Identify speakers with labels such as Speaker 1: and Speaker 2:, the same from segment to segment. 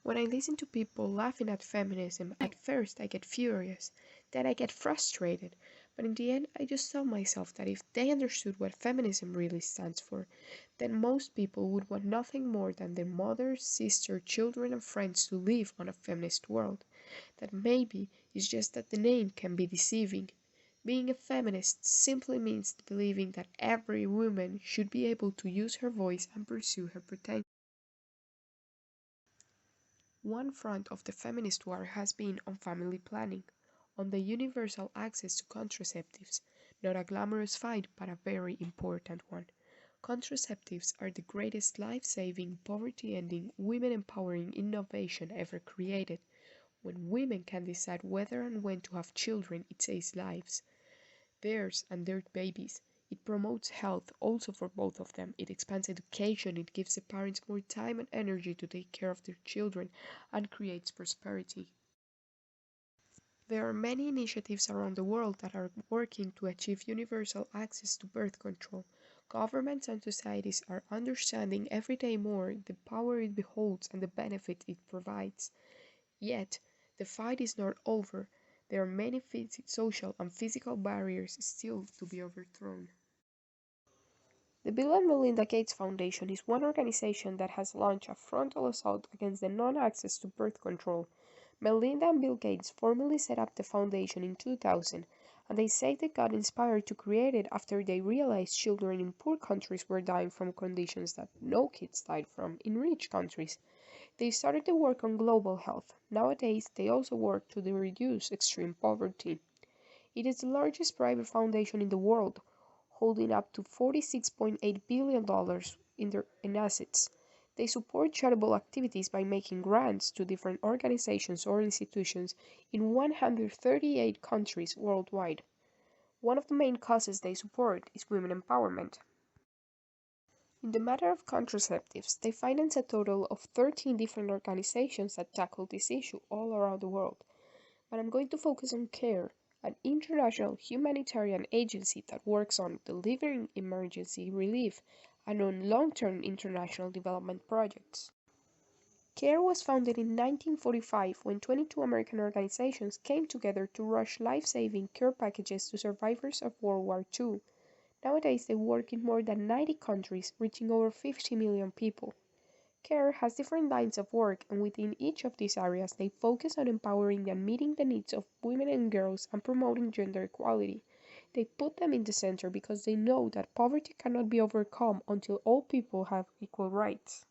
Speaker 1: When I listen to people laughing at feminism, at first I get furious, then I get frustrated, but in the end I just tell myself that if they understood what feminism really stands for, then most people would want nothing more than their mothers, sisters, children, and friends to live on a feminist world. That maybe it's just that the name can be deceiving. Being a feminist simply means believing that every woman should be able to use her voice and pursue her potential. One front of the feminist war has been on family planning, on the universal access to contraceptives, not a glamorous fight but a very important one. Contraceptives are the greatest life saving, poverty ending, women empowering innovation ever created. When women can decide whether and when to have children, it saves lives, theirs and their babies. It promotes health also for both of them. It expands education. It gives the parents more time and energy to take care of their children and creates prosperity. There are many initiatives around the world that are working to achieve universal access to birth control. Governments and societies are understanding every day more the power it beholds and the benefit it provides. Yet, the fight is not over. There are many social and physical barriers still to be overthrown. The Bill and Melinda Gates Foundation is one organization that has launched a frontal assault against the non-access to birth control. Melinda and Bill Gates formally set up the foundation in 2000, and they say they got inspired to create it after they realized children in poor countries were dying from conditions that no kids died from in rich countries. They started to work on global health. Nowadays, they also work to reduce extreme poverty. It is the largest private foundation in the world, holding up to $46.8 billion in assets. They support charitable activities by making grants to different organizations or institutions in 138 countries worldwide. One of the main causes they support is women empowerment. In the matter of contraceptives, they finance a total of 13 different organizations that tackle this issue all around the world. But I'm going to focus on CARE, an international humanitarian agency that works on delivering emergency relief and on long-term international development projects. CARE was founded in 1945 when 22 American organizations came together to rush life-saving care packages to survivors of World War II. Nowadays, they work in more than 90 countries, reaching over 50 million people. CARE has different lines of work, and within each of these areas, they focus on empowering and meeting the needs of women and girls and promoting gender equality. They put them in the center because they know that poverty cannot be overcome until all people have equal rights.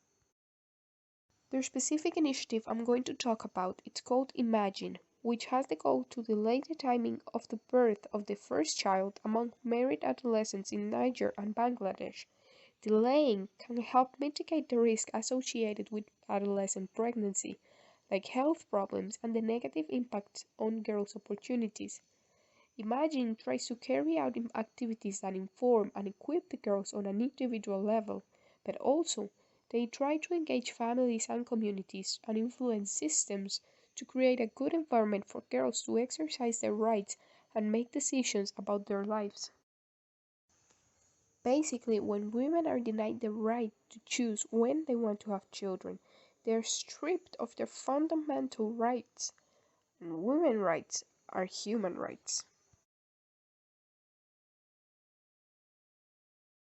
Speaker 1: Their specific initiative I'm going to talk about is called Imagine, which has the goal to delay the timing of the birth of the first child among married adolescents in Niger and Bangladesh. Delaying can help mitigate the risk associated with adolescent pregnancy, like health problems and the negative impact on girls' opportunities. Imagine tries to carry out activities that inform and equip the girls on an individual level, but also they try to engage families and communities and influence systems to create a good environment for girls to exercise their rights and make decisions about their lives. Basically, when women are denied the right to choose when they want to have children, they are stripped of their fundamental rights. And women's rights are human rights.